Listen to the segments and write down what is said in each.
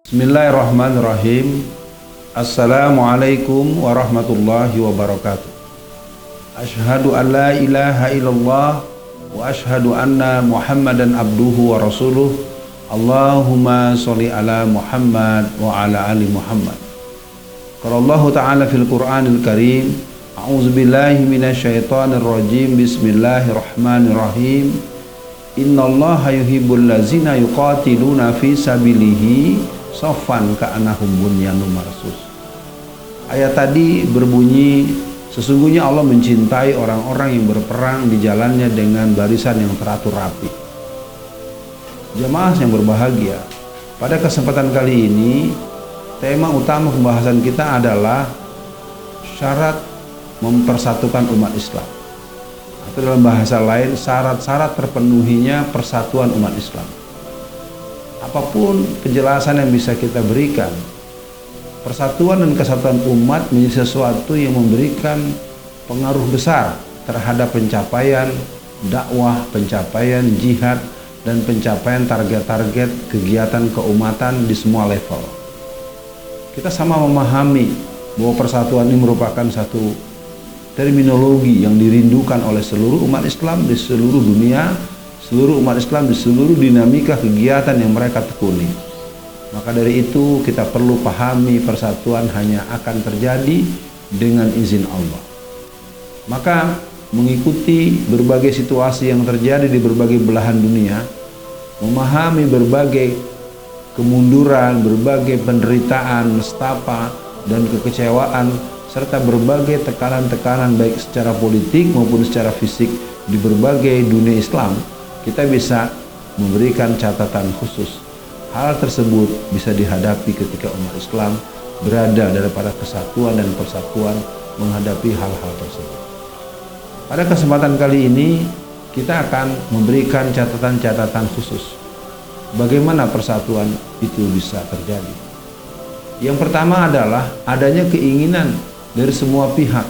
Bismillahirrahmanirrahim. Assalamualaikum warahmatullahi wabarakatuh. Asyhadu an la ilaha illallah wa asyhadu anna Muhammadan abduhu wa rasuluh. Allahumma sholli ala Muhammad wa ala ali Muhammad. Qala Allah Ta'ala fil Qur'anil Karim, a'udzu billahi minasyaitonir rajim. Bismillahirrahmanirrahim. Innallaha yuhibbul ladzina yuqatiluna fi sabilihi shaffan ka'annahum bunyanun marsus. Ayat tadi berbunyi, sesungguhnya Allah mencintai orang-orang yang berperang di jalannya dengan barisan yang teratur rapi. Jamaah yang berbahagia, pada kesempatan kali ini tema utama pembahasan kita adalah syarat mempersatukan umat Islam, atau dalam bahasa lain syarat-syarat terpenuhinya persatuan umat Islam. Apapun penjelasan yang bisa kita berikan, persatuan dan kesatuan umat menjadi sesuatu yang memberikan pengaruh besar terhadap pencapaian dakwah, pencapaian jihad, dan pencapaian target-target kegiatan keumatan di semua level. Kita sama memahami bahwa persatuan ini merupakan satu terminologi yang dirindukan oleh seluruh umat Islam di seluruh dunia, seluruh umat Islam di seluruh dinamika kegiatan yang mereka tekuni. Maka dari itu kita perlu pahami persatuan hanya akan terjadi dengan izin Allah. Maka mengikuti berbagai situasi yang terjadi di berbagai belahan dunia, memahami berbagai kemunduran, berbagai penderitaan, nestapa, dan kekecewaan, serta berbagai tekanan-tekanan baik secara politik maupun secara fisik di berbagai dunia Islam, kita bisa memberikan catatan khusus. Hal tersebut bisa dihadapi ketika umat Islam berada daripada kesatuan dan persatuan menghadapi hal-hal tersebut. Pada kesempatan kali ini kita akan memberikan catatan-catatan khusus bagaimana persatuan itu bisa terjadi. Yang pertama adalah adanya keinginan dari semua pihak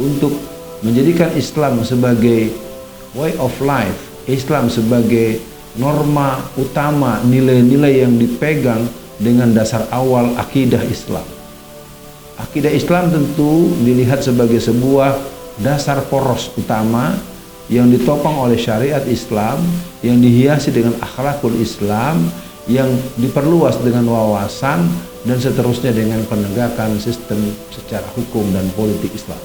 untuk menjadikan Islam sebagai way of life, Islam sebagai norma utama, nilai-nilai yang dipegang dengan dasar awal akidah Islam. Akidah Islam tentu dilihat sebagai sebuah dasar poros utama yang ditopang oleh syariat Islam, yang dihiasi dengan akhlakul Islam, yang diperluas dengan wawasan, dan seterusnya dengan penegakan sistem secara hukum dan politik Islam.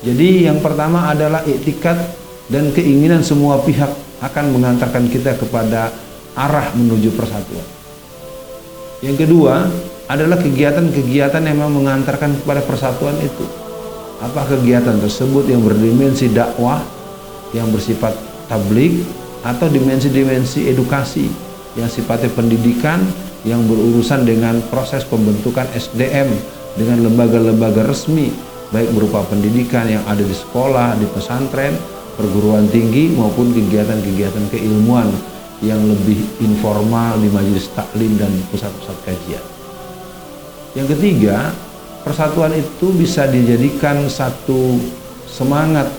Jadi yang pertama adalah iktikad dan keinginan semua pihak akan mengantarkan kita kepada arah menuju persatuan. Yang kedua adalah kegiatan-kegiatan yang memang mengantarkan kepada persatuan itu. Apa kegiatan tersebut yang berdimensi dakwah, yang bersifat tabligh, atau dimensi-dimensi edukasi yang sifatnya pendidikan, yang berurusan dengan proses pembentukan SDM dengan lembaga-lembaga resmi, baik berupa pendidikan yang ada di sekolah, di pesantren, perguruan tinggi, maupun kegiatan-kegiatan keilmuan yang lebih informal di majelis taklim dan pusat-pusat kajian. Yang ketiga, persatuan itu bisa dijadikan satu semangat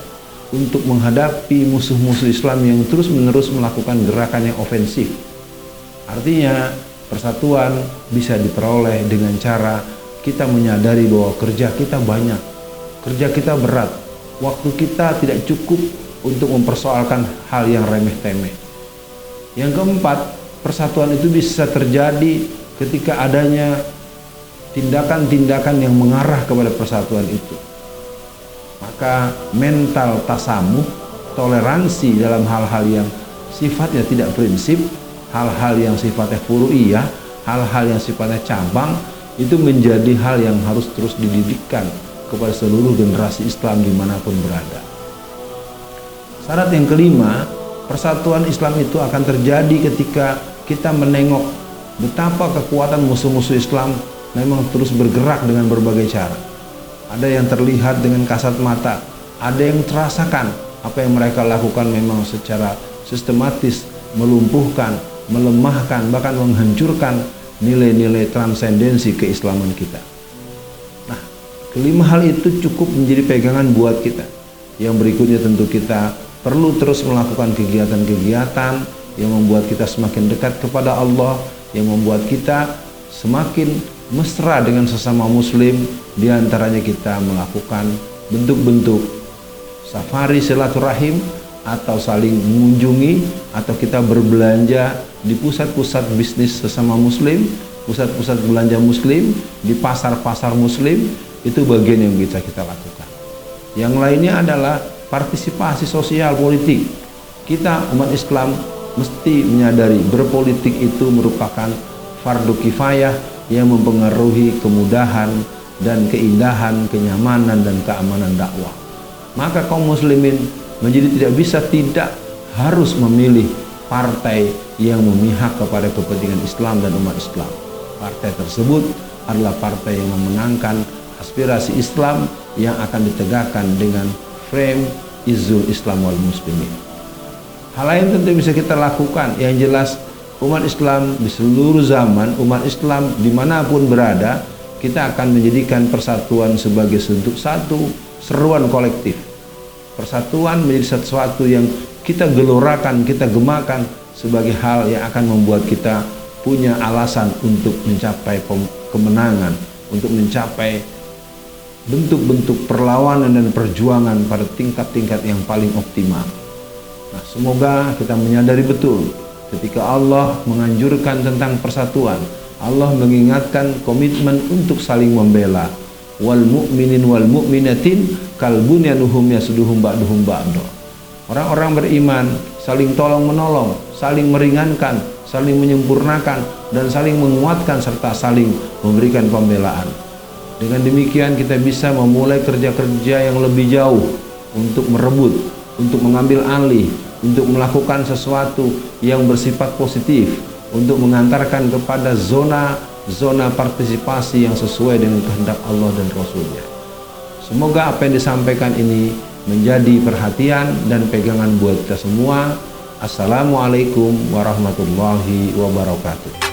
untuk menghadapi musuh-musuh Islam yang terus-menerus melakukan gerakan yang ofensif. Artinya persatuan bisa diperoleh dengan cara kita menyadari bahwa kerja kita banyak, kerja kita berat, waktu kita tidak cukup untuk mempersoalkan hal yang remeh-temeh. Yang keempat, persatuan itu bisa terjadi ketika adanya tindakan-tindakan yang mengarah kepada persatuan itu. Maka mental tasamuh, toleransi dalam hal-hal yang sifatnya tidak prinsip, hal-hal yang sifatnya furu'iyah, hal-hal yang sifatnya cabang, itu menjadi hal yang harus terus dididikkan kepada seluruh generasi Islam dimanapun berada. Syarat yang kelima, persatuan Islam itu akan terjadi ketika kita menengok betapa kekuatan musuh-musuh Islam memang terus bergerak dengan berbagai cara. Ada yang terlihat dengan kasat mata, ada yang terasakan apa yang mereka lakukan memang secara sistematis melumpuhkan, melemahkan, bahkan menghancurkan nilai-nilai transendensi keislaman kita. Nah, kelima hal itu cukup menjadi pegangan buat kita. Yang berikutnya tentu kita perlu terus melakukan kegiatan-kegiatan yang membuat kita semakin dekat kepada Allah, yang membuat kita semakin mesra dengan sesama muslim. Di antaranya kita melakukan bentuk-bentuk safari silaturahim, atau saling mengunjungi, atau kita berbelanja di pusat-pusat bisnis sesama muslim, pusat-pusat belanja muslim, di pasar-pasar muslim. Itu bagian yang bisa kita lakukan. Yang lainnya adalah partisipasi sosial politik. Kita umat Islam mesti menyadari berpolitik itu merupakan fardu kifayah yang mempengaruhi kemudahan dan keindahan, kenyamanan dan keamanan dakwah. Maka kaum muslimin menjadi tidak harus memilih partai yang memihak kepada kepentingan Islam dan umat Islam. Partai tersebut adalah partai yang memenangkan aspirasi Islam yang akan ditegakkan dengan frame Izzul Islam wal Muslimin. Hal lain tentu bisa kita lakukan. Yang jelas umat Islam di seluruh zaman, umat Islam dimanapun berada, kita akan menjadikan persatuan sebagai satu seruan kolektif. Persatuan menjadi sesuatu yang kita gelorakan, kita gemakan sebagai hal yang akan membuat kita punya alasan untuk mencapai kemenangan, untuk mencapai bentuk-bentuk perlawanan dan perjuangan pada tingkat-tingkat yang paling optimal. Nah, semoga kita menyadari betul ketika Allah menganjurkan tentang persatuan, Allah mengingatkan komitmen untuk saling membela. Wal mu'minin wal mu'minatin kal bunyanuhum yasduhum ba'duhum ba'da. Orang-orang beriman saling tolong menolong, saling meringankan, saling menyempurnakan, dan saling menguatkan serta saling memberikan pembelaan. Dengan demikian kita bisa memulai kerja-kerja yang lebih jauh untuk merebut, untuk mengambil alih, untuk melakukan sesuatu yang bersifat positif, untuk mengantarkan kepada zona partisipasi yang sesuai dengan kehendak Allah dan Rasulnya. Semoga apa yang disampaikan ini menjadi perhatian dan pegangan buat kita semua. Assalamualaikum warahmatullahi wabarakatuh.